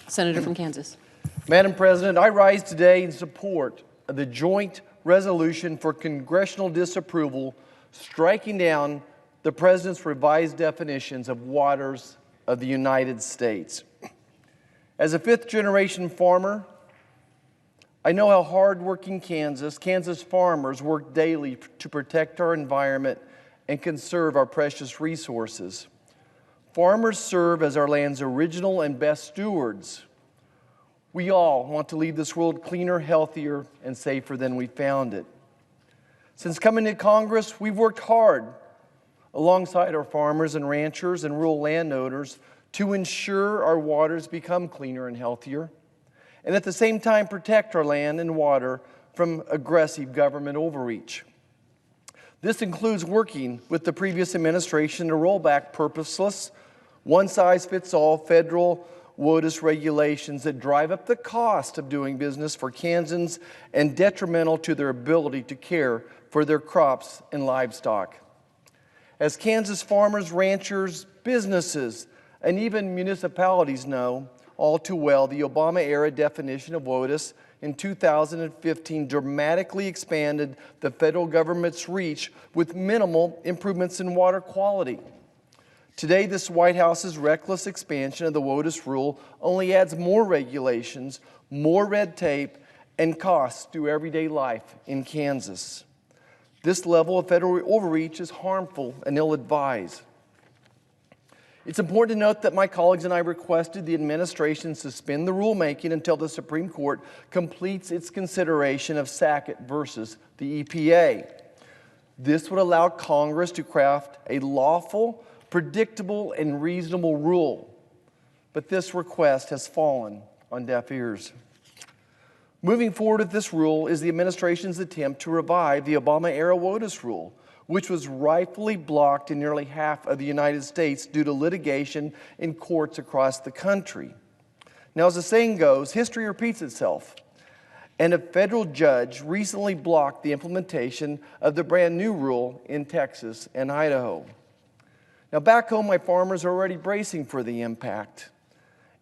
Senator from Kansas. Madam President, I rise today in support of the joint resolution for congressional disapproval striking down the President's revised definitions of waters of the United States. As a fifth-generation farmer, I know how hard-working Kansas farmers work daily to protect our environment and conserve our precious resources. Farmers serve as our land's original and best stewards. We all want to leave this world cleaner, healthier, and safer than we found it. Since coming to Congress, we've worked hard alongside our farmers and ranchers and rural landowners to ensure our waters become cleaner and healthier, and at the same time protect our land and water from aggressive government overreach. This includes working with the previous administration to roll back purposeless, one-size-fits-all federal WOTUS regulations that drive up the cost of doing business for Kansans and detrimental to their ability to care for their crops and livestock. As Kansas farmers, ranchers, businesses, and even municipalities know all too well, the Obama-era definition of WOTUS in 2015 dramatically expanded the federal government's reach with minimal improvements in water quality. Today, this White House's reckless expansion of the WOTUS rule only adds more regulations, more red tape, and costs to everyday life in Kansas. This level of federal overreach is harmful and ill-advised. It's important to note that my colleagues and I requested the administration suspend the rulemaking until the Supreme Court completes its consideration of Sackett versus the EPA. This would allow Congress to craft a lawful, predictable, and reasonable rule. But this request has fallen on deaf ears. Moving forward with this rule is the administration's attempt to revive the Obama-era WOTUS rule, which was rightfully blocked in nearly half of the United States due to litigation in courts across the country. Now, as the saying goes, history repeats itself, and a federal judge recently blocked the implementation of the brand new rule in Texas and Idaho. Now, back home, my farmers are already bracing for the impact.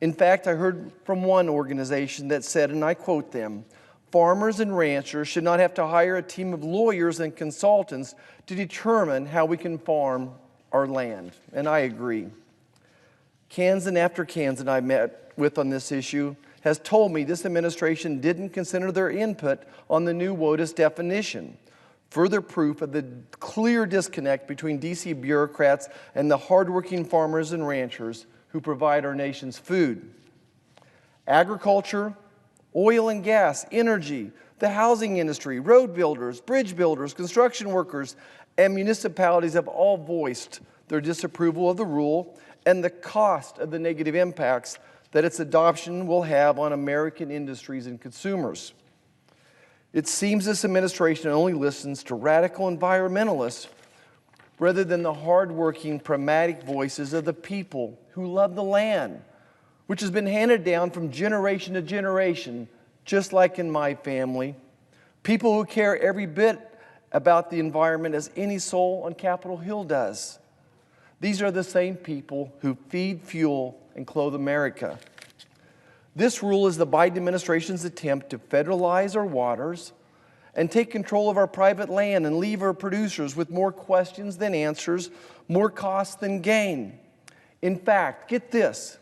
In fact, I heard from one organization that said, and I quote them, "Farmers and ranchers should not have to hire a team of lawyers and consultants to determine how we can farm our land." And I agree. Kansan after Kansan I met with on this issue has told me this administration didn't consider their input on the new WOTUS definition. Further proof of the clear disconnect between D.C. bureaucrats and the hardworking farmers and ranchers who provide our nation's food. Agriculture, oil and gas, energy, the housing industry, road builders, bridge builders, construction workers, and municipalities have all voiced their disapproval of the rule and the cost of the negative impacts that its adoption will have on American industries and consumers. It seems this administration only listens to radical environmentalists rather than the hardworking, pragmatic voices of the people who love the land, which has been handed down from generation to generation, just like in my family. People who care every bit about the environment as any soul on Capitol Hill does. These are the same people who feed, fuel, and clothe America. This rule is the Biden administration's attempt to federalize our waters and take control of our private land and leave our producers with more questions than answers, more costs than gain. In fact, get this,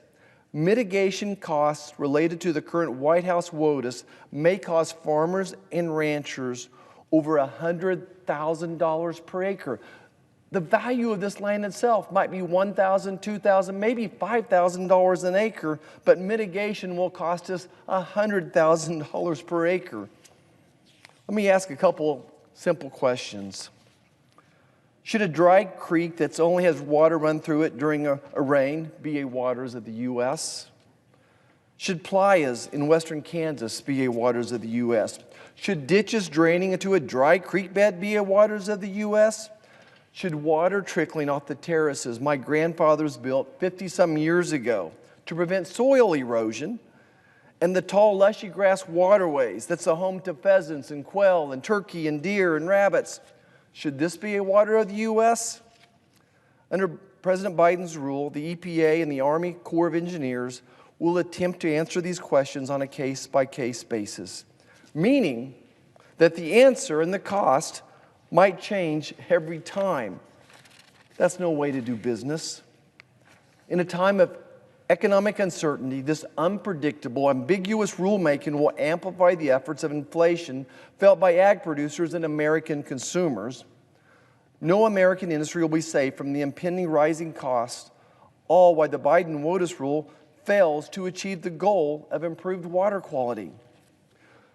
mitigation costs related to the current White House WOTUS may cost farmers and ranchers over $100,000 per acre. The value of this land itself might be $1,000, $2,000, maybe $5,000 an acre, but mitigation will cost us $100,000 per acre. Let me ask a couple simple questions. Should a dry creek that only has water run through it during a rain be a waters of the U.S.? Should playas in western Kansas be a waters of the U.S.? Should ditches draining into a dry creek bed be a waters of the U.S.? Should water trickling off the terraces my grandfathers built 50-some years ago to prevent soil erosion, and the tall, lushy grass waterways that's a home to pheasants and quail and turkey and deer and rabbits, should this be a water of the U.S.? Under President Biden's rule, the EPA and the Army Corps of Engineers will attempt to answer these questions on a case-by-case basis, meaning that the answer and the cost might change every time. That's no way to do business. In a time of economic uncertainty, this unpredictable, ambiguous rulemaking will amplify the efforts of inflation felt by ag producers and American consumers. No American industry will be safe from the impending rising costs, all while the Biden WOTUS rule fails to achieve the goal of improved water quality.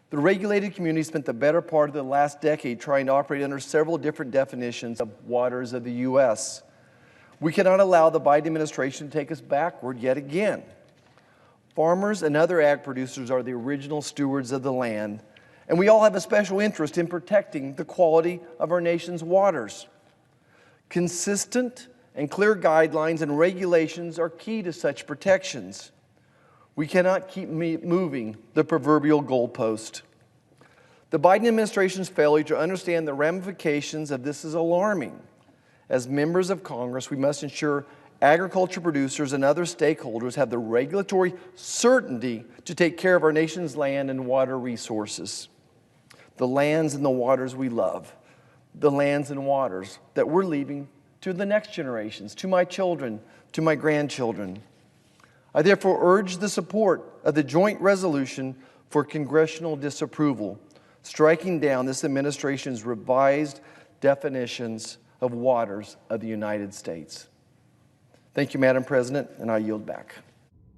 The regulated community spent the better part of the last decade trying to operate under several different definitions of waters of the U.S. We cannot allow the Biden administration to take us backward yet again. Farmers and other ag producers are the original stewards of the land, and we all have a special interest in protecting the quality of our nation's waters. Consistent and clear guidelines and regulations are key to such protections. We cannot keep moving the proverbial goalpost. The Biden administration's failure to understand the ramifications of this is alarming. As members of Congress, we must ensure agriculture producers and other stakeholders have the regulatory certainty to take care of our nation's land and water resources. The lands and the waters we love, the lands and waters that we're leaving to the next generations, to my children, to my grandchildren. I therefore urge the support of the joint resolution for congressional disapproval, striking down this administration's revised definitions of waters of the United States. Thank you, Madam President, and I yield back.